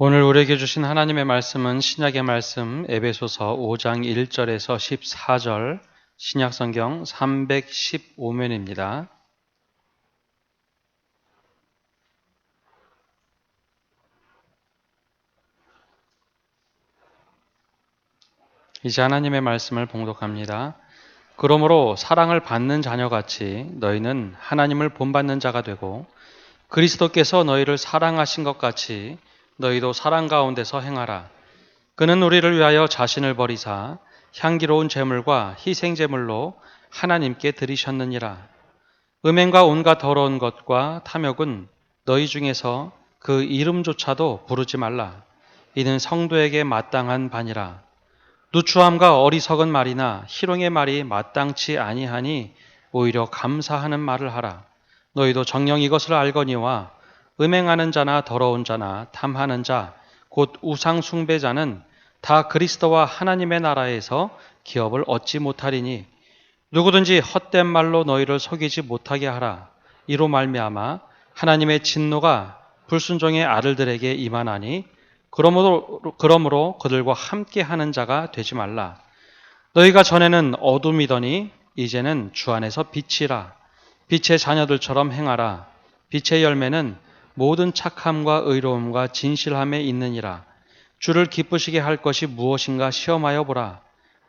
오늘 우리에게 주신 하나님의 말씀은 신약의 말씀 에베소서 5장 1절에서 14절 신약성경 315면입니다. 이제 하나님의 말씀을 봉독합니다. 그러므로 사랑을 받는 자녀같이 너희는 하나님을 본받는 자가 되고 그리스도께서 너희를 사랑하신 것 같이 너희도 사랑 가운데서 행하라. 그는 우리를 위하여 자신을 버리사 향기로운 제물과 희생 제물로 하나님께 드리셨느니라. 음행과 온갖 더러운 것과 탐욕은 너희 중에서 그 이름조차도 부르지 말라. 이는 성도에게 마땅한 바니라. 누추함과 어리석은 말이나 희롱의 말이 마땅치 아니하니 오히려 감사하는 말을 하라. 너희도 정녕 이것을 알거니와 음행하는 자나 더러운 자나 탐하는 자, 곧 우상 숭배자는 다 그리스도와 하나님의 나라에서 기업을 얻지 못하리니 누구든지 헛된 말로 너희를 속이지 못하게 하라. 이로 말미암아 하나님의 진노가 불순종의 아들들에게 임하나니 그러므로 그들과 함께 하는 자가 되지 말라. 너희가 전에는 어둠이더니 이제는 주 안에서 빛이라. 빛의 자녀들처럼 행하라. 빛의 열매는 모든 착함과 의로움과 진실함에 있느니라. 주를 기쁘시게 할 것이 무엇인가 시험하여 보라.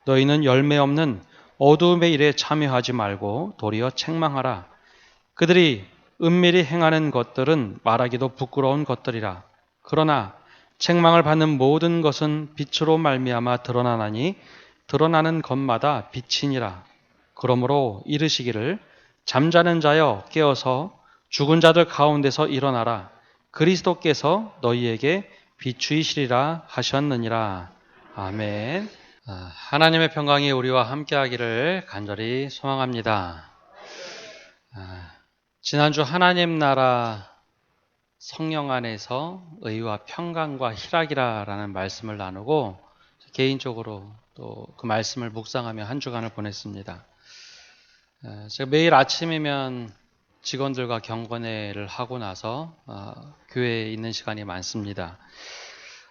너희는 열매 없는 어두움의 일에 참여하지 말고 도리어 책망하라. 그들이 은밀히 행하는 것들은 말하기도 부끄러운 것들이라. 그러나 책망을 받는 모든 것은 빛으로 말미암아 드러나나니 드러나는 것마다 빛이니라. 그러므로 이르시기를 잠자는 자여 깨어서 죽은 자들 가운데서 일어나라. 그리스도께서 너희에게 비추이시리라 하셨느니라. 아멘. 하나님의 평강이 우리와 함께하기를 간절히 소망합니다. 지난주 하나님 나라 성령 안에서 의와 평강과 희락이라는 말씀을 나누고 개인적으로 또 그 말씀을 묵상하며 한 주간을 보냈습니다. 제가 매일 아침이면 직원들과 경건회를 하고 나서 교회에 있는 시간이 많습니다.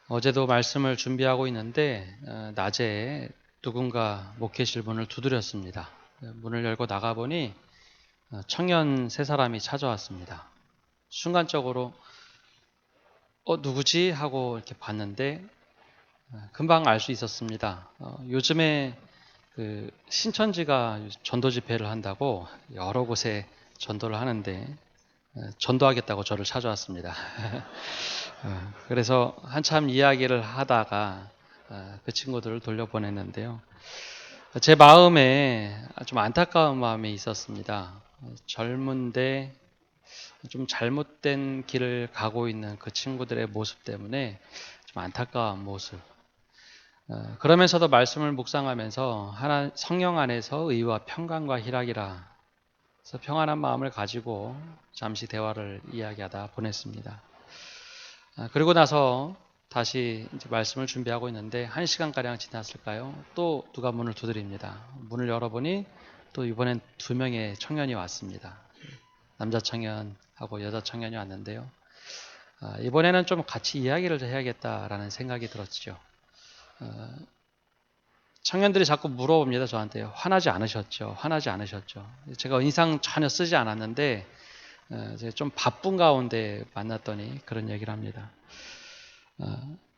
어제도 말씀을 준비하고 있는데 낮에 누군가 목회실 문을 두드렸습니다. 문을 열고 나가보니 청년 세 사람이 찾아왔습니다. 순간적으로 누구지? 하고 이렇게 봤는데 금방 알 수 있었습니다. 요즘에 그 신천지가 전도 집회를 한다고 여러 곳에 전도를 하는데 전도하겠다고 저를 찾아왔습니다. 그래서 한참 이야기를 하다가 그 친구들을 돌려보냈는데요. 제 마음에 좀 안타까운 마음이 있었습니다. 젊은데 좀 잘못된 길을 가고 있는 그 친구들의 모습 때문에 좀 안타까운 모습. 그러면서도 말씀을 묵상하면서 성령 안에서 의와 평강과 희락이라. 그래서 평안한 마음을 가지고 잠시 대화를 이야기하다 보냈습니다. 그리고 나서 다시 이제 말씀을 준비하고 있는데 1시간가량 지났을까요? 또 누가 문을 두드립니다. 문을 열어보니 또 이번엔 2명의 청년이 왔습니다. 남자 청년하고 여자 청년이 왔는데요. 이번에는 좀 같이 이야기를 해야겠다라는 생각이 들었죠. 청년들이 자꾸 물어봅니다. 저한테 화나지 않으셨죠? 화나지 않으셨죠? 제가 인상 전혀 쓰지 않았는데 제가 좀 바쁜 가운데 만났더니 그런 얘기를 합니다.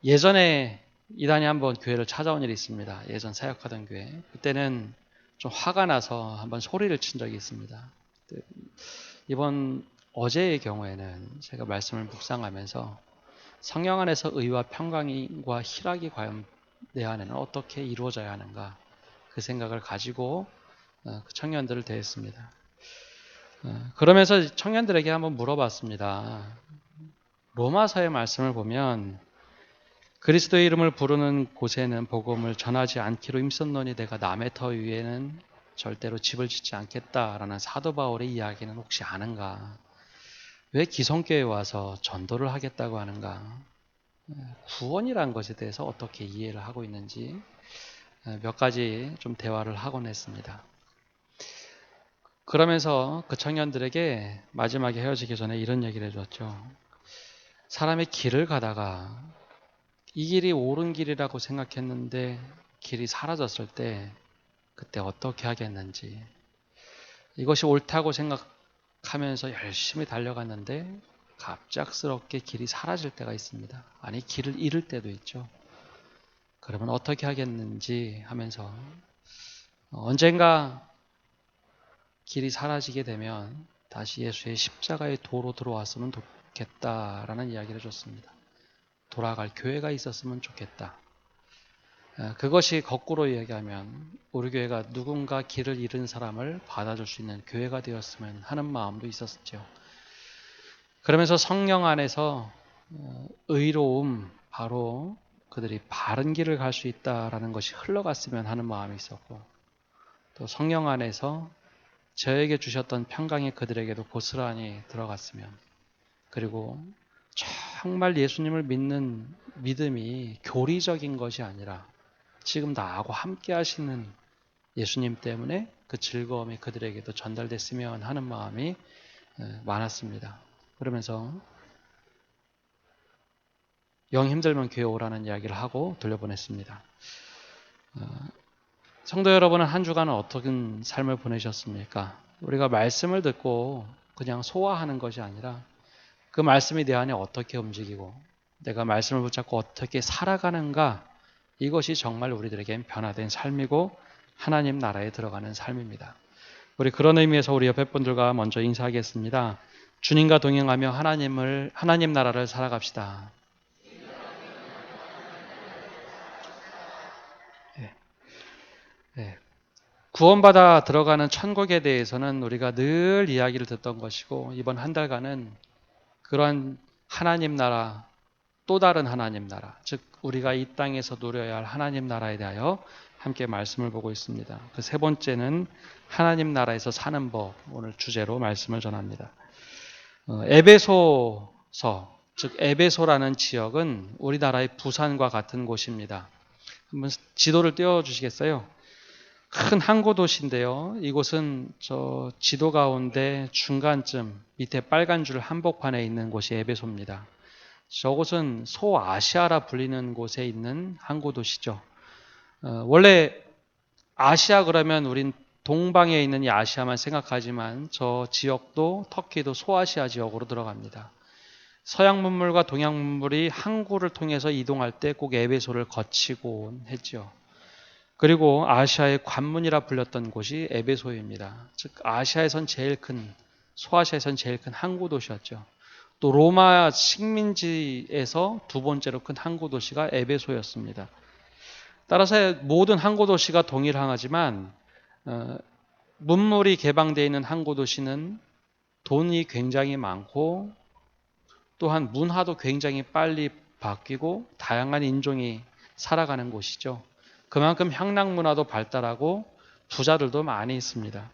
예전에 이단이 한번 교회를 찾아온 일이 있습니다. 예전 사역하던 교회. 그때는 좀 화가 나서 한번 소리를 친 적이 있습니다. 이번 어제의 경우에는 제가 말씀을 묵상하면서 성령 안에서 의와 평강과 희락이 과연 내 안에는 어떻게 이루어져야 하는가 그 생각을 가지고 그 청년들을 대했습니다. 그러면서 청년들에게 한번 물어봤습니다. 로마서의 말씀을 보면 그리스도의 이름을 부르는 곳에는 복음을 전하지 않기로 힘썼노니 내가 남의 터 위에는 절대로 집을 짓지 않겠다라는 사도 바울의 이야기는 혹시 아는가? 왜 기성교회에 와서 전도를 하겠다고 하는가? 구원이란 것에 대해서 어떻게 이해를 하고 있는지 몇 가지 좀 대화를 하곤 했습니다. 그러면서 그 청년들에게 마지막에 헤어지기 전에 이런 얘기를 해줬죠. 사람이 길을 가다가 이 길이 옳은 길이라고 생각했는데 길이 사라졌을 때 그때 어떻게 하겠는지, 이것이 옳다고 생각하면서 열심히 달려갔는데 갑작스럽게 길이 사라질 때가 있습니다. 아니, 길을 잃을 때도 있죠. 그러면 어떻게 하겠는지 하면서 언젠가 길이 사라지게 되면 다시 예수의 십자가의 도로 들어왔으면 좋겠다라는 이야기를 해줬습니다. 돌아갈 교회가 있었으면 좋겠다. 그것이 거꾸로 얘기하면 우리 교회가 누군가 길을 잃은 사람을 받아줄 수 있는 교회가 되었으면 하는 마음도 있었죠. 그러면서 성령 안에서 의로움, 바로 그들이 바른 길을 갈 수 있다라는 것이 흘러갔으면 하는 마음이 있었고, 또 성령 안에서 저에게 주셨던 평강이 그들에게도 고스란히 들어갔으면, 그리고 정말 예수님을 믿는 믿음이 교리적인 것이 아니라 지금 나하고 함께 하시는 예수님 때문에 그 즐거움이 그들에게도 전달됐으면 하는 마음이 많았습니다. 그러면서 영 힘들면 교회 오라는 이야기를 하고 돌려보냈습니다. 성도 여러분은 한 주간은 어떤 삶을 보내셨습니까? 우리가 말씀을 듣고 그냥 소화하는 것이 아니라 그 말씀이 내 안에 어떻게 움직이고 내가 말씀을 붙잡고 어떻게 살아가는가, 이것이 정말 우리들에겐 변화된 삶이고 하나님 나라에 들어가는 삶입니다. 우리 그런 의미에서 우리 옆에 분들과 먼저 인사하겠습니다. 주님과 동행하며 하나님 나라를 살아갑시다. 네. 네. 구원받아 들어가는 천국에 대해서는 우리가 늘 이야기를 듣던 것이고, 이번 한 달간은 그러한 하나님 나라, 또 다른 하나님 나라, 즉 우리가 이 땅에서 누려야 할 하나님 나라에 대하여 함께 말씀을 보고 있습니다. 그 세 번째는 하나님 나라에서 사는 법, 오늘 주제로 말씀을 전합니다. 에베소서, 즉 에베소라는 지역은 우리나라의 부산과 같은 곳입니다. 한번 지도를 띄워주시겠어요? 큰 항구 도시인데요. 이곳은 저 지도 가운데 중간쯤 밑에 빨간 줄 한복판에 있는 곳이 에베소입니다. 저곳은 소아시아라 불리는 곳에 있는 항구 도시죠. 원래 아시아 그러면 우린 동방에 있는 이 아시아만 생각하지만 저 지역도 터키도 소아시아 지역으로 들어갑니다. 서양 문물과 동양 문물이 항구를 통해서 이동할 때 꼭 에베소를 거치곤 했죠. 그리고 아시아의 관문이라 불렸던 곳이 에베소입니다. 즉 아시아에선 제일 큰, 소아시아에선 제일 큰 항구 도시였죠. 또 로마 식민지에서 두 번째로 큰 항구 도시가 에베소였습니다. 따라서 모든 항구 도시가 동일하지만 문물이 개방되어 있는 항구 도시는 돈이 굉장히 많고 또한 문화도 굉장히 빨리 바뀌고 다양한 인종이 살아가는 곳이죠. 그만큼 향락 문화도 발달하고 부자들도 많이 있습니다.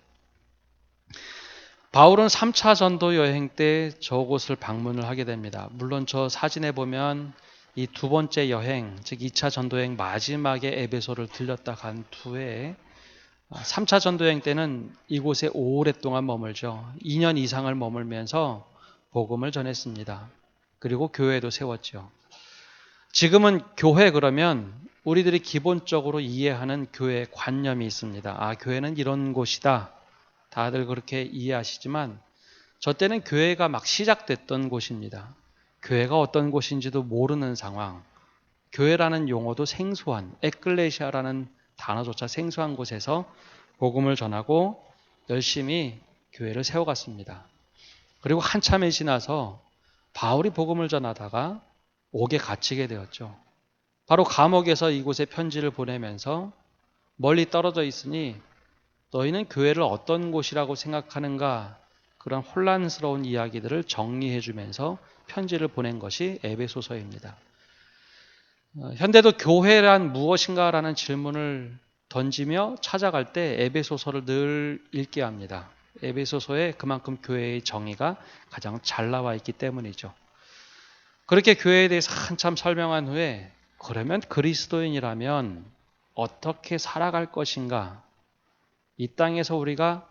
바울은 3차 전도 여행 때 저곳을 방문을 하게 됩니다. 물론 저 사진에 보면 이 두 번째 여행, 즉 2차 전도여행 마지막에 에베소를 들렸다 간 후에 3차 전도여행 때는 이곳에 오랫동안 머물죠. 2년 이상을 머물면서 복음을 전했습니다. 그리고 교회도 세웠죠. 지금은 교회 그러면 우리들이 기본적으로 이해하는 교회 관념이 있습니다. 아, 교회는 이런 곳이다. 다들 그렇게 이해하시지만 저 때는 교회가 막 시작됐던 곳입니다. 교회가 어떤 곳인지도 모르는 상황, 교회라는 용어도 생소한, 에클레시아라는 단어조차 생소한 곳에서 복음을 전하고 열심히 교회를 세워갔습니다. 그리고 한참이 지나서 바울이 복음을 전하다가 옥에 갇히게 되었죠. 바로 감옥에서 이곳에 편지를 보내면서 멀리 떨어져 있으니 너희는 교회를 어떤 곳이라고 생각하는가, 그런 혼란스러운 이야기들을 정리해 주면서 편지를 보낸 것이 에베소서입니다. 현대도 교회란 무엇인가라는 질문을 던지며 찾아갈 때 에베소서를 늘 읽게 합니다. 에베소서에 그만큼 교회의 정의가 가장 잘 나와 있기 때문이죠. 그렇게 교회에 대해서 한참 설명한 후에 그러면 그리스도인이라면 어떻게 살아갈 것인가, 이 땅에서 우리가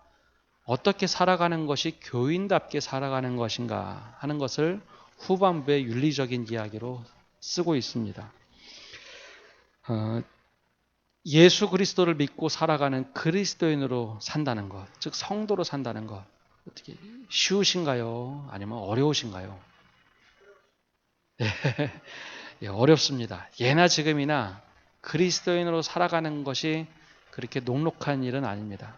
어떻게 살아가는 것이 교인답게 살아가는 것인가 하는 것을 후반부의 윤리적인 이야기로 쓰고 있습니다. 어, 예수 그리스도를 믿고 살아가는 그리스도인으로 산다는 것, 즉 성도로 산다는 것, 어떻게 쉬우신가요? 아니면 어려우신가요? 예, 어렵습니다. 예나 지금이나 그리스도인으로 살아가는 것이 그렇게 녹록한 일은 아닙니다.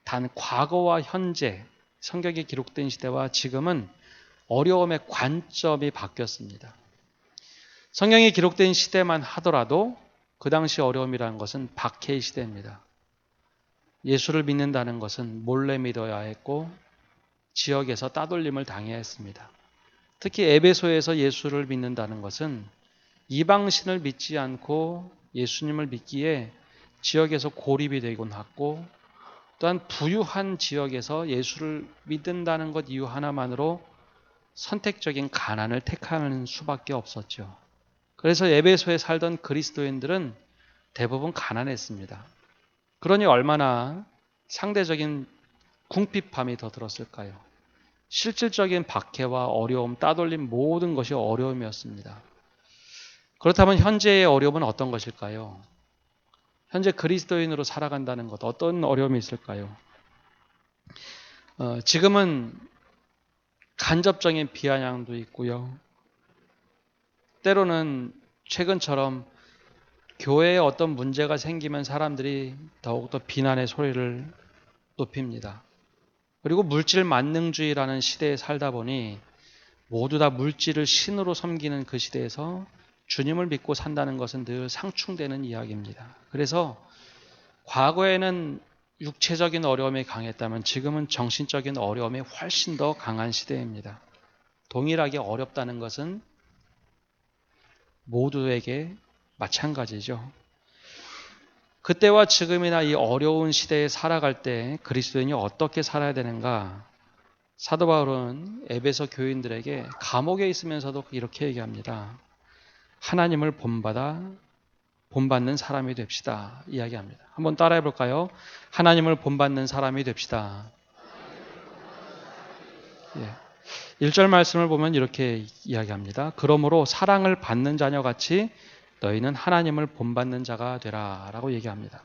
단 과거와 현재, 성경에 기록된 시대와 지금은 어려움의 관점이 바뀌었습니다. 성경에 기록된 시대만 하더라도 그 당시 어려움이라는 것은 박해의 시대입니다. 예수를 믿는다는 것은 몰래 믿어야 했고 지역에서 따돌림을 당해야 했습니다. 특히 에베소에서 예수를 믿는다는 것은 이방신을 믿지 않고 예수님을 믿기에 지역에서 고립이 되곤 했고, 또한 부유한 지역에서 예수를 믿는다는 것 이유 하나만으로 선택적인 가난을 택하는 수밖에 없었죠. 그래서 에베소에 살던 그리스도인들은 대부분 가난했습니다. 그러니 얼마나 상대적인 궁핍함이 더 들었을까요? 실질적인 박해와 어려움, 따돌림 모든 것이 어려움이었습니다. 그렇다면 현재의 어려움은 어떤 것일까요? 현재 그리스도인으로 살아간다는 것, 어떤 어려움이 있을까요? 지금은 간접적인 비아냥도 있고요. 때로는 최근처럼 교회에 어떤 문제가 생기면 사람들이 더욱더 비난의 소리를 높입니다. 그리고 물질 만능주의라는 시대에 살다 보니 모두 다 물질을 신으로 섬기는 그 시대에서 주님을 믿고 산다는 것은 늘 상충되는 이야기입니다. 그래서 과거에는 육체적인 어려움이 강했다면 지금은 정신적인 어려움이 훨씬 더 강한 시대입니다. 동일하게 어렵다는 것은 모두에게 마찬가지죠. 그때와 지금이나 이 어려운 시대에 살아갈 때 그리스도인이 어떻게 살아야 되는가? 사도 바울은 에베소 교인들에게 감옥에 있으면서도 이렇게 얘기합니다. 하나님을 본받는 사람이 됩시다. 이야기합니다. 한번 따라해 볼까요? 하나님을 본받는 사람이 됩시다. 예. 1절 말씀을 보면 이렇게 이야기합니다. 그러므로 사랑을 받는 자녀같이 너희는 하나님을 본받는 자가 되라 라고 얘기합니다.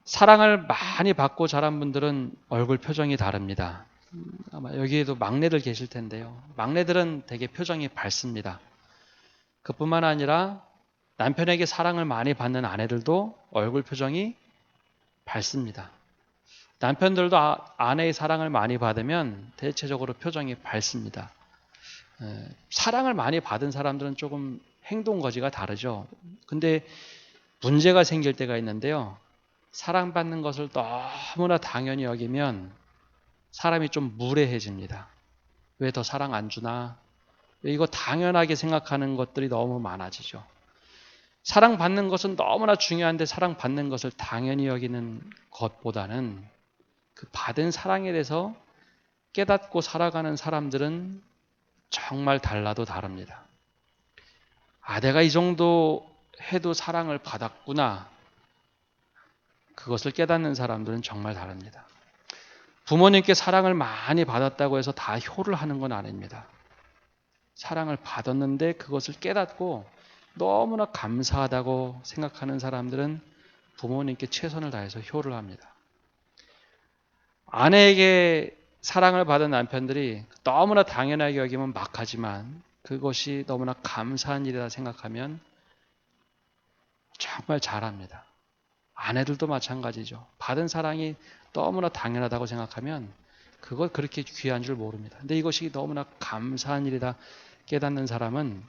사랑을 많이 받고 자란 분들은 얼굴 표정이 다릅니다. 아마 여기에도 막내들 계실 텐데요. 막내들은 되게 표정이 밝습니다. 그뿐만 아니라 남편에게 사랑을 많이 받는 아내들도 얼굴 표정이 밝습니다. 남편들도 아내의 사랑을 많이 받으면 대체적으로 표정이 밝습니다. 사랑을 많이 받은 사람들은 조금 행동 거지가 다르죠. 근데 문제가 생길 때가 있는데요. 사랑받는 것을 너무나 당연히 여기면 사람이 좀 무례해집니다. 왜 더 사랑 안 주나? 이거 당연하게 생각하는 것들이 너무 많아지죠. 사랑받는 것은 너무나 중요한데 사랑받는 것을 당연히 여기는 것보다는 그 받은 사랑에 대해서 깨닫고 살아가는 사람들은 정말 달라도 다릅니다. 아, 내가 이 정도 해도 사랑을 받았구나. 그것을 깨닫는 사람들은 정말 다릅니다. 부모님께 사랑을 많이 받았다고 해서 다 효를 하는 건 아닙니다. 사랑을 받았는데 그것을 깨닫고 너무나 감사하다고 생각하는 사람들은 부모님께 최선을 다해서 효를 합니다. 아내에게 사랑을 받은 남편들이 너무나 당연하게 여기면 막하지만 그것이 너무나 감사한 일이다 생각하면 정말 잘합니다. 아내들도 마찬가지죠. 받은 사랑이 너무나 당연하다고 생각하면 그걸 그렇게 귀한 줄 모릅니다. 근데 이것이 너무나 감사한 일이다 깨닫는 사람은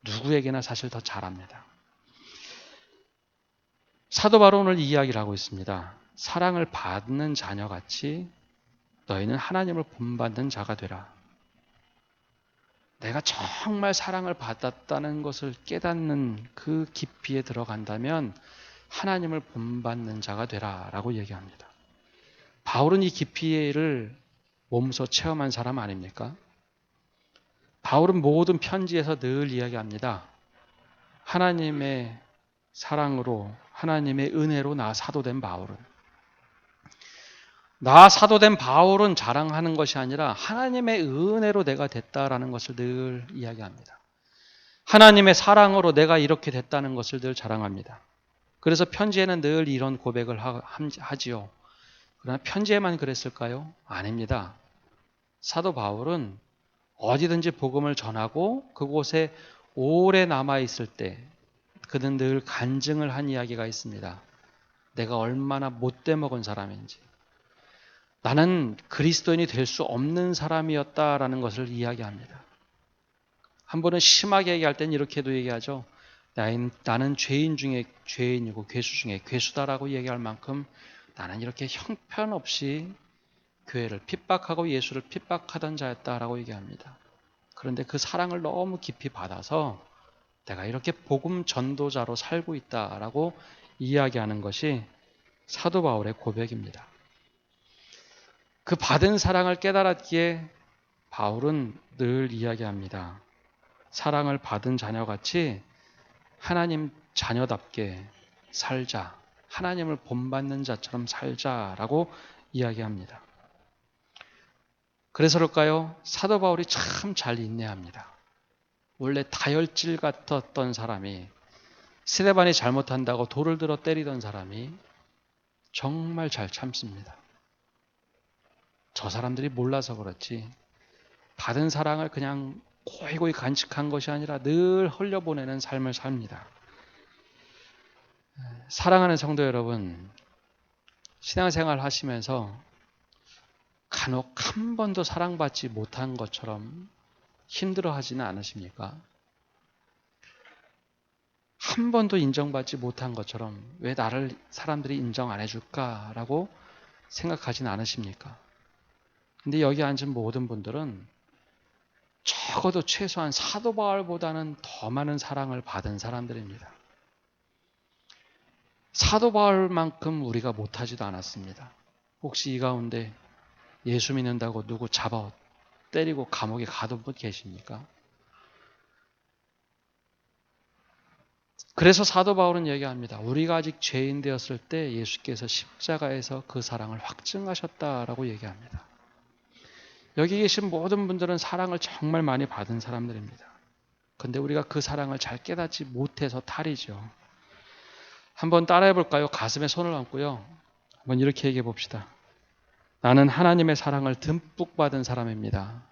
누구에게나 사실 더 잘합니다. 사도 바울은 오늘 이 이야기를 하고 있습니다. 사랑을 받는 자녀같이 너희는 하나님을 본받는 자가 되라. 내가 정말 사랑을 받았다는 것을 깨닫는 그 깊이에 들어간다면 하나님을 본받는 자가 되라 라고 얘기합니다. 바울은 이 깊이를 몸소 체험한 사람 아닙니까? 바울은 모든 편지에서 늘 이야기합니다. 하나님의 사랑으로 하나님의 은혜로 나 사도된 바울은 나 사도된 바울은 자랑하는 것이 아니라 하나님의 은혜로 내가 됐다라는 것을 늘 이야기합니다. 하나님의 사랑으로 내가 이렇게 됐다는 것을 늘 자랑합니다. 그래서 편지에는 늘 이런 고백을 하지요. 그러나 편지에만 그랬을까요? 아닙니다. 사도 바울은 어디든지 복음을 전하고 그곳에 오래 남아있을 때 그는 늘 간증을 한 이야기가 있습니다. 내가 얼마나 못돼 먹은 사람인지, 나는 그리스도인이 될 수 없는 사람이었다라는 것을 이야기합니다. 한 번은 심하게 얘기할 땐 이렇게도 얘기하죠. 나는 죄인 중에 죄인이고 괴수 중에 괴수다라고 얘기할 만큼 나는 이렇게 형편없이 교회를 핍박하고 예수를 핍박하던 자였다라고 얘기합니다. 그런데 그 사랑을 너무 깊이 받아서 내가 이렇게 복음 전도자로 살고 있다라고 이야기하는 것이 사도 바울의 고백입니다. 그 받은 사랑을 깨달았기에 바울은 늘 이야기합니다. 사랑을 받은 자녀같이 하나님 자녀답게 살자. 하나님을 본받는 자처럼 살자라고 이야기합니다. 그래서 그럴까요? 사도 바울이 참 잘 인내합니다. 원래 다혈질 같았던 사람이, 스데반이 잘못한다고 돌을 들어 때리던 사람이 정말 잘 참습니다. 저 사람들이 몰라서 그렇지 받은 사랑을 그냥 고이고이 간직한 것이 아니라 늘 흘려보내는 삶을 삽니다. 사랑하는 성도 여러분, 신앙생활 하시면서 간혹 한 번도 사랑받지 못한 것처럼 힘들어하지는 않으십니까? 한 번도 인정받지 못한 것처럼 왜 나를 사람들이 인정 안 해줄까라고 생각하지는 않으십니까? 근데 여기 앉은 모든 분들은 적어도 최소한 사도 바울보다는 더 많은 사랑을 받은 사람들입니다. 사도 바울만큼 우리가 못하지도 않았습니다. 혹시 이 가운데 예수 믿는다고 누구 잡아 때리고 감옥에 가둔 분 계십니까? 그래서 사도 바울은 얘기합니다. 우리가 아직 죄인 되었을 때 예수께서 십자가에서 그 사랑을 확증하셨다라고 얘기합니다. 여기 계신 모든 분들은 사랑을 정말 많이 받은 사람들입니다. 근데 우리가 그 사랑을 잘 깨닫지 못해서 탈이죠. 한번 따라해 볼까요? 가슴에 손을 얹고요. 한번 이렇게 얘기해 봅시다. 나는 하나님의 사랑을 듬뿍 받은 사람입니다.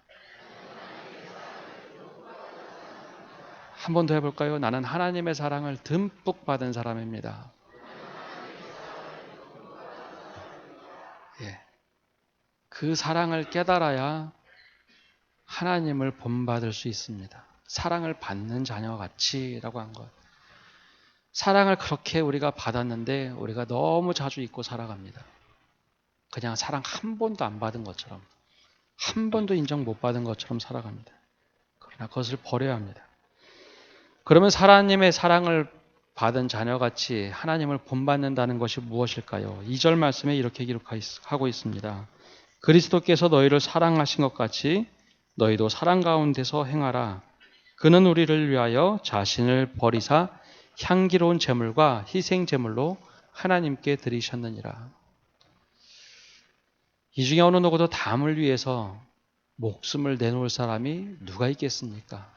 한 번 더 해볼까요? 나는 하나님의 사랑을 듬뿍 받은 사람입니다. 예. 그 사랑을 깨달아야 하나님을 본받을 수 있습니다. 사랑을 받는 자녀같이라고 한 것. 사랑을 그렇게 우리가 받았는데 우리가 너무 자주 잊고 살아갑니다. 그냥 사랑 한 번도 안 받은 것처럼, 한 번도 인정 못 받은 것처럼 살아갑니다. 그러나 그것을 버려야 합니다. 그러면 하나님의 사랑을 받은 자녀같이 하나님을 본받는다는 것이 무엇일까요? 2절 말씀에 이렇게 기록하고 있습니다. 그리스도께서 너희를 사랑하신 것 같이 너희도 사랑 가운데서 행하라. 그는 우리를 위하여 자신을 버리사 향기로운 제물과 희생 제물로 하나님께 드리셨느니라. 이 중에 어느 누구도 담을 위해서 목숨을 내놓을 사람이 누가 있겠습니까?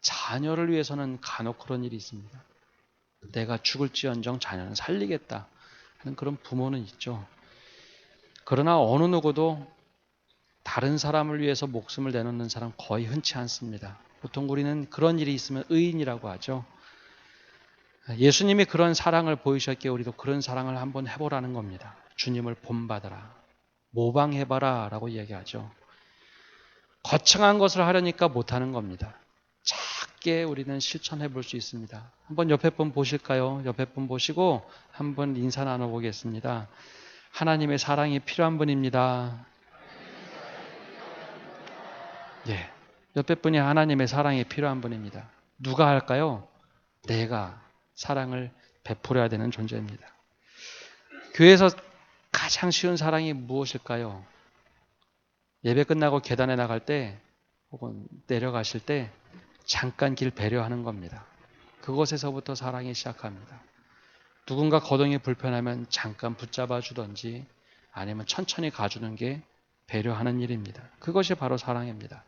자녀를 위해서는 간혹 그런 일이 있습니다. 내가 죽을지언정 자녀는 살리겠다 하는 그런 부모는 있죠. 그러나 어느 누구도 다른 사람을 위해서 목숨을 내놓는 사람 거의 흔치 않습니다. 보통 우리는 그런 일이 있으면 의인이라고 하죠. 예수님이 그런 사랑을 보이셨기에 우리도 그런 사랑을 한번 해보라는 겁니다. 주님을 본받아라. 모방해봐라 라고 얘기하죠. 거창한 것을 하려니까 못하는 겁니다. 작게 우리는 실천해 볼 수 있습니다. 한번 옆에 분 보실까요? 옆에 분 보시고 한번 인사 나눠보겠습니다. 하나님의 사랑이 필요한 분입니다. 예, 옆에 분이 하나님의 사랑이 필요한 분입니다. 누가 할까요? 내가 사랑을 베풀어야 되는 존재입니다. 교회에서 가장 쉬운 사랑이 무엇일까요? 예배 끝나고 계단에 나갈 때 혹은 내려가실 때 잠깐 길 배려하는 겁니다. 그곳에서부터 사랑이 시작합니다. 누군가 거동이 불편하면 잠깐 붙잡아 주던지 아니면 천천히 가주는 게 배려하는 일입니다. 그것이 바로 사랑입니다.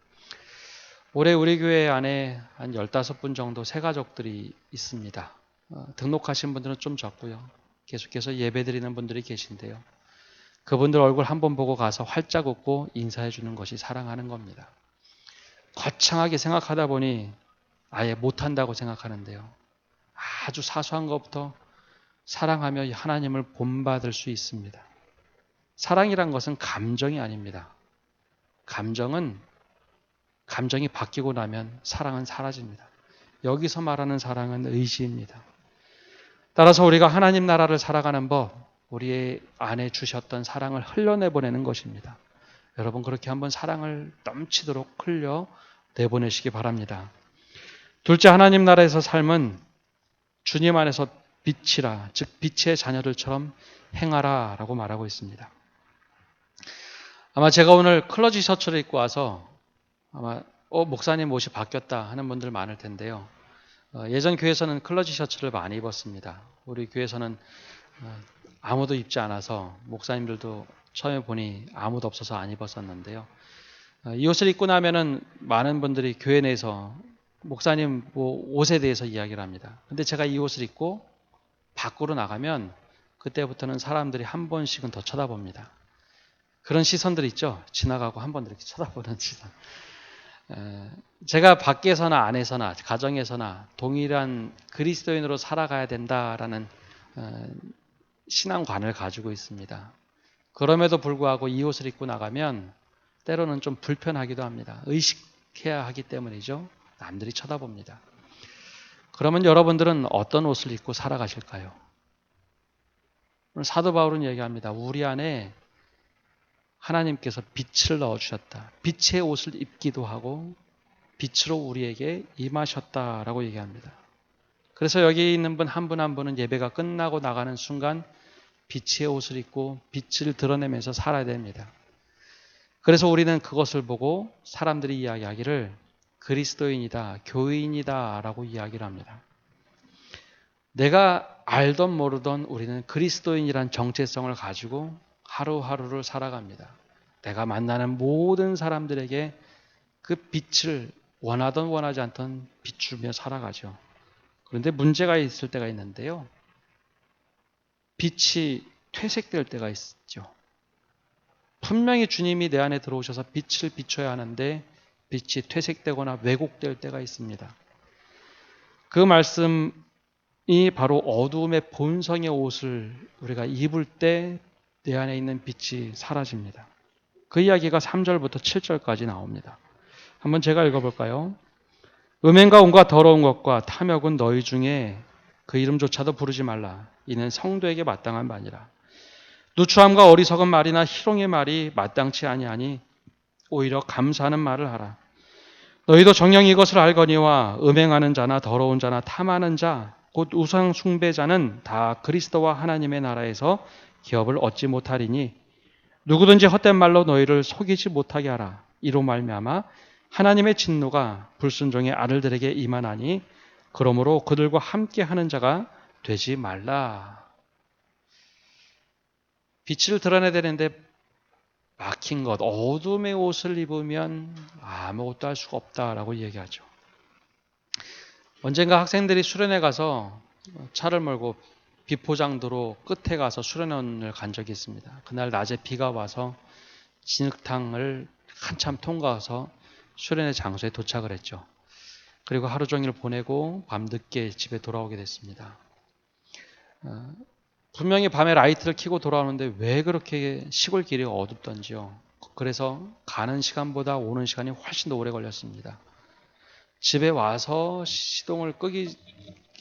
올해 우리 교회 안에 한 15분 정도 새가족들이 있습니다. 등록하신 분들은 좀 적고요. 계속해서 예배드리는 분들이 계신데요. 그분들 얼굴 한번 보고 가서 활짝 웃고 인사해 주는 것이 사랑하는 겁니다. 거창하게 생각하다 보니 아예 못한다고 생각하는데요. 아주 사소한 것부터 사랑하며 하나님을 본받을 수 있습니다. 사랑이란 것은 감정이 아닙니다. 감정이 바뀌고 나면 사랑은 사라집니다. 여기서 말하는 사랑은 의지입니다. 따라서 우리가 하나님 나라를 살아가는 법, 우리 안에 주셨던 사랑을 흘려내보내는 것입니다. 여러분 그렇게 한번 사랑을 넘치도록 흘려내보내시기 바랍니다. 둘째, 하나님 나라에서 삶은 주님 안에서 빛이라, 즉 빛의 자녀들처럼 행하라 라고 말하고 있습니다. 아마 제가 오늘 클러지 셔츠를 입고 와서 아마 목사님 옷이 바뀌었다 하는 분들 많을 텐데요. 예전 교회에서는 클러지 셔츠를 많이 입었습니다. 우리 교회에서는 아무도 입지 않아서 목사님들도 처음에 보니 아무도 없어서 안 입었었는데요. 이 옷을 입고 나면은 많은 분들이 교회 내에서 목사님 옷에 대해서 이야기를 합니다. 근데 제가 이 옷을 입고 밖으로 나가면 그때부터는 사람들이 한 번씩은 더 쳐다봅니다. 그런 시선들 있죠? 지나가고 한 번 이렇게 쳐다보는 시선. 제가 밖에서나 안에서나 가정에서나 동일한 그리스도인으로 살아가야 된다라는 신앙관을 가지고 있습니다. 그럼에도 불구하고 이 옷을 입고 나가면 때로는 좀 불편하기도 합니다. 의식해야 하기 때문이죠. 남들이 쳐다봅니다. 그러면 여러분들은 어떤 옷을 입고 살아가실까요? 오늘 사도 바울은 얘기합니다. 우리 안에 하나님께서 빛을 넣어주셨다. 빛의 옷을 입기도 하고 빛으로 우리에게 임하셨다라고 얘기합니다. 그래서 여기 있는 분 한 분 한 분은 예배가 끝나고 나가는 순간 빛의 옷을 입고 빛을 드러내면서 살아야 됩니다. 그래서 우리는 그것을 보고 사람들이 이야기하기를 그리스도인이다, 교인이다 라고 이야기를 합니다. 내가 알던 모르던 우리는 그리스도인이란 정체성을 가지고 하루하루를 살아갑니다. 내가 만나는 모든 사람들에게 그 빛을 원하든 원하지 않든 비추며 살아가죠. 그런데 문제가 있을 때가 있는데요. 빛이 퇴색될 때가 있죠. 분명히 주님이 내 안에 들어오셔서 빛을 비춰야 하는데 빛이 퇴색되거나 왜곡될 때가 있습니다. 그 말씀이 바로 어두움의 본성의 옷을 우리가 입을 때 내 안에 있는 빛이 사라집니다. 그 이야기가 3절부터 7절까지 나옵니다. 한번 제가 읽어볼까요? 음행과 온갖 더러운 것과 탐욕은 너희 중에 그 이름조차도 부르지 말라. 이는 성도에게 마땅한 바니라. 누추함과 어리석은 말이나 희롱의 말이 마땅치 아니하니 오히려 감사하는 말을 하라. 너희도 정녕 이것을 알거니와 음행하는 자나 더러운 자나 탐하는 자 곧 우상 숭배자는 다 그리스도와 하나님의 나라에서 기업을 얻지 못하리니 누구든지 헛된 말로 너희를 속이지 못하게 하라. 이로 말미암아 하나님의 진노가 불순종의 아들들에게 임하나니 그러므로 그들과 함께 하는 자가 되지 말라. 빛을 드러내야 되는데 막힌 것, 어둠의 옷을 입으면 아무것도 할 수가 없다라고 얘기하죠. 언젠가 학생들이 수련회 가서 차를 몰고 비포장도로 끝에 가서 수련원을 간 적이 있습니다. 그날 낮에 비가 와서 진흙탕을 한참 통과해서 수련회 장소에 도착을 했죠. 그리고 하루 종일 보내고 밤늦게 집에 돌아오게 됐습니다. 분명히 밤에 라이트를 켜고 돌아오는데 왜 그렇게 시골길이 어둡던지요. 그래서 가는 시간보다 오는 시간이 훨씬 더 오래 걸렸습니다. 집에 와서 시동을 끄기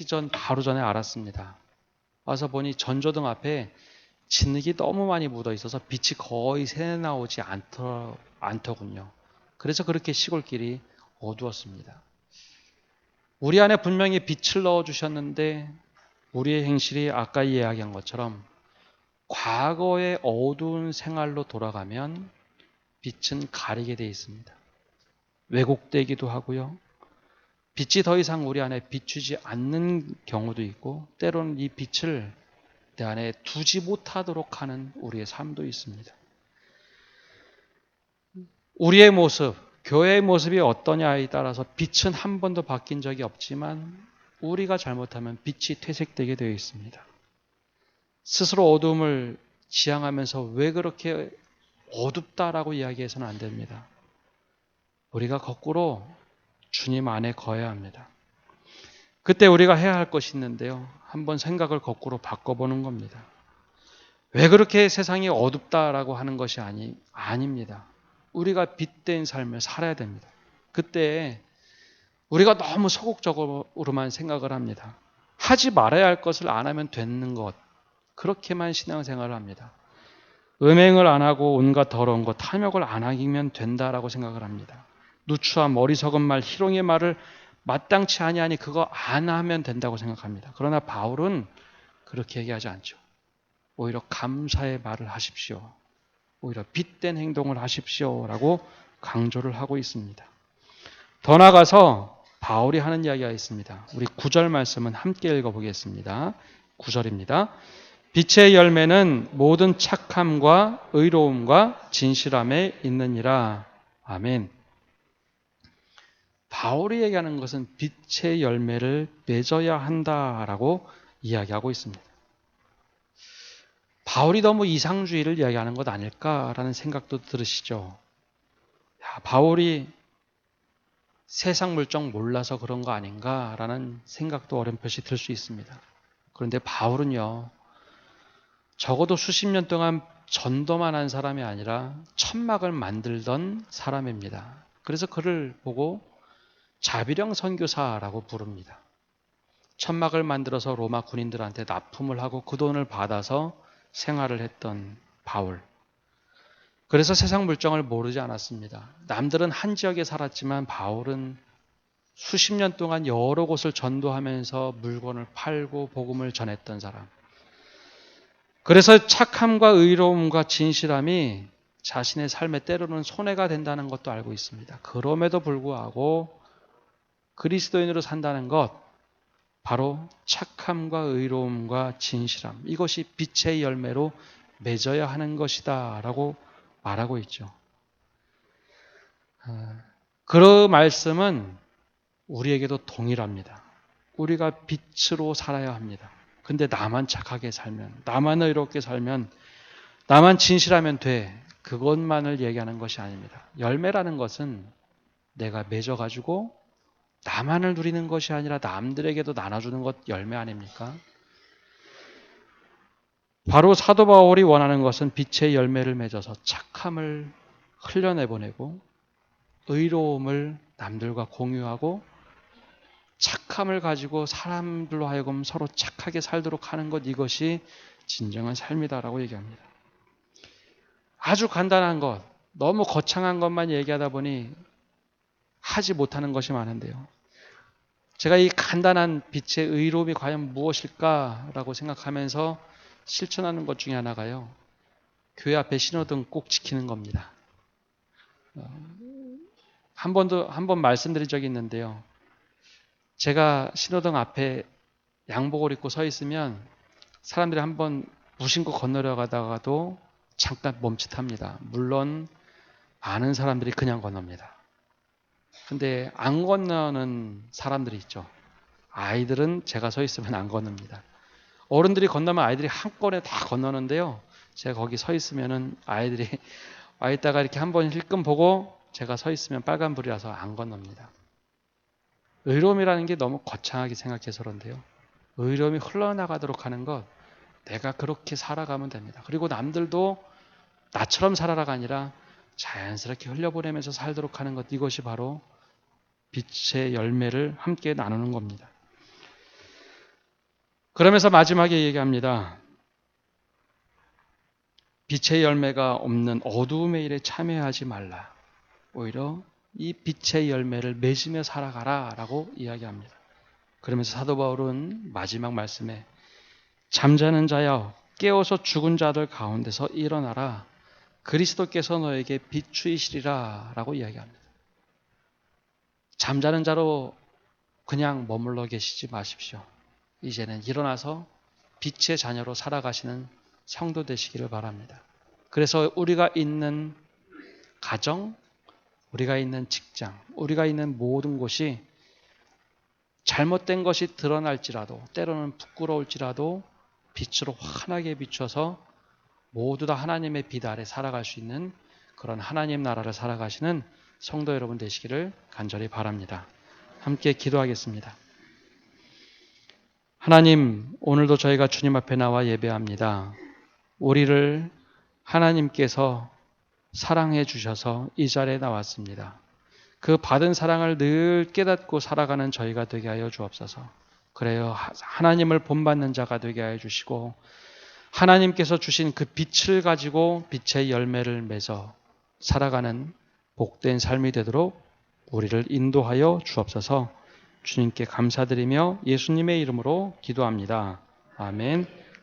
전 바로 전에 알았습니다. 와서 보니 전조등 앞에 진흙이 너무 많이 묻어 있어서 빛이 거의 새나오지 않더군요. 그래서 그렇게 시골길이 어두웠습니다. 우리 안에 분명히 빛을 넣어주셨는데 우리의 행실이 아까 이야기한 것처럼 과거의 어두운 생활로 돌아가면 빛은 가리게 되어 있습니다. 왜곡되기도 하고요. 빛이 더 이상 우리 안에 비추지 않는 경우도 있고 때로는 이 빛을 내 안에 두지 못하도록 하는 우리의 삶도 있습니다. 우리의 모습, 교회의 모습이 어떠냐에 따라서 빛은 한 번도 바뀐 적이 없지만 우리가 잘못하면 빛이 퇴색되게 되어 있습니다. 스스로 어두움을 지향하면서 왜 그렇게 어둡다라고 이야기해서는 안 됩니다. 우리가 거꾸로 주님 안에 거해야 합니다. 그때 우리가 해야 할 것이 있는데요. 한번 생각을 거꾸로 바꿔보는 겁니다. 왜 그렇게 세상이 어둡다라고 하는 것이 아닙니다. 우리가 빛된 삶을 살아야 됩니다. 그때 우리가 너무 소극적으로만 생각을 합니다. 하지 말아야 할 것을 안 하면 되는 것, 그렇게만 신앙생활을 합니다. 음행을 안 하고 온갖 더러운 것, 탐욕을 안 하기면 된다라고 생각을 합니다. 누추한 어리석은 말, 희롱의 말을 마땅치 아니하니 그거 안 하면 된다고 생각합니다. 그러나 바울은 그렇게 얘기하지 않죠. 오히려 감사의 말을 하십시오. 오히려 빛된 행동을 하십시오라고 강조를 하고 있습니다. 더 나아가서 바울이 하는 이야기가 있습니다. 우리 9절 말씀은 함께 읽어보겠습니다. 9절입니다. 빛의 열매는 모든 착함과 의로움과 진실함에 있느니라. 아멘. 바울이 얘기하는 것은 빛의 열매를 맺어야 한다라고 이야기하고 있습니다. 바울이 너무 이상주의를 이야기하는 것 아닐까라는 생각도 들으시죠. 바울이 세상 물정 몰라서 그런 거 아닌가라는 생각도 어렴풋이 들 수 있습니다. 그런데 바울은요, 적어도 수십 년 동안 전도만 한 사람이 아니라 천막을 만들던 사람입니다. 그래서 그를 보고 자비령 선교사라고 부릅니다. 천막을 만들어서 로마 군인들한테 납품을 하고 그 돈을 받아서 생활을 했던 바울. 그래서 세상 물정을 모르지 않았습니다. 남들은 한 지역에 살았지만 바울은 수십 년 동안 여러 곳을 전도하면서 물건을 팔고 복음을 전했던 사람. 그래서 착함과 의로움과 진실함이 자신의 삶에 때로는 손해가 된다는 것도 알고 있습니다. 그럼에도 불구하고 그리스도인으로 산다는 것, 바로 착함과 의로움과 진실함, 이것이 빛의 열매로 맺어야 하는 것이다 라고 말하고 있죠. 그 말씀은 우리에게도 동일합니다. 우리가 빛으로 살아야 합니다. 근데 나만 착하게 살면, 나만 의롭게 살면, 나만 진실하면 돼. 그것만을 얘기하는 것이 아닙니다. 열매라는 것은 내가 맺어가지고 나만을 누리는 것이 아니라 남들에게도 나눠주는 것 열매 아닙니까? 바로 사도 바울이 원하는 것은 빛의 열매를 맺어서 착함을 흘려내보내고 의로움을 남들과 공유하고 착함을 가지고 사람들로 하여금 서로 착하게 살도록 하는 것, 이것이 진정한 삶이다라고 얘기합니다. 아주 간단한 것, 너무 거창한 것만 얘기하다 보니 하지 못하는 것이 많은데요. 제가 이 간단한 빛의 의로움이 과연 무엇일까라고 생각하면서 실천하는 것 중에 하나가요, 교회 앞에 신호등 꼭 지키는 겁니다. 한 번 말씀드린 적이 있는데요. 제가 신호등 앞에 양복을 입고 서 있으면 사람들이 한번 무심코 건너려가다가도 잠깐 멈칫합니다. 물론 아는 사람들이 그냥 건넙니다. 근데 안 건너는 사람들이 있죠. 아이들은 제가 서 있으면 안 건넙니다. 어른들이 건너면 아이들이 한꺼번에 다 건너는데요. 제가 거기 서 있으면은 아이들이 와 있다가 이렇게 한번 힐끔 보고 제가 서 있으면 빨간불이라서 안 건넙니다. 의로움이라는 게 너무 거창하게 생각해서 그런데요. 의로움이 흘러나가도록 하는 것, 내가 그렇게 살아가면 됩니다. 그리고 남들도 나처럼 살아라가 아니라 자연스럽게 흘려보내면서 살도록 하는 것, 이것이 바로 빛의 열매를 함께 나누는 겁니다. 그러면서 마지막에 얘기합니다. 빛의 열매가 없는 어두움의 일에 참여하지 말라. 오히려 이 빛의 열매를 맺으며 살아가라 라고 이야기합니다. 그러면서 사도 바울은 마지막 말씀에 잠자는 자여 깨어서 죽은 자들 가운데서 일어나라. 그리스도께서 너에게 비추이시리라 라고 이야기합니다. 잠자는 자로 그냥 머물러 계시지 마십시오. 이제는 일어나서 빛의 자녀로 살아가시는 성도 되시기를 바랍니다. 그래서 우리가 있는 가정, 우리가 있는 직장, 우리가 있는 모든 곳이 잘못된 것이 드러날지라도, 때로는 부끄러울지라도 빛으로 환하게 비춰서 모두 다 하나님의 빛 아래 살아갈 수 있는 그런 하나님 나라를 살아가시는 성도 여러분 되시기를 간절히 바랍니다. 함께 기도하겠습니다. 하나님, 오늘도 저희가 주님 앞에 나와 예배합니다. 우리를 하나님께서 사랑해 주셔서 이 자리에 나왔습니다. 그 받은 사랑을 늘 깨닫고 살아가는 저희가 되게 하여 주옵소서. 그래요. 하나님을 본받는 자가 되게 하여 주시고 하나님께서 주신 그 빛을 가지고 빛의 열매를 맺어 살아가는 복된 삶이 되도록 우리를 인도하여 주옵소서. 주님께 감사드리며 예수님의 이름으로 기도합니다. 아멘.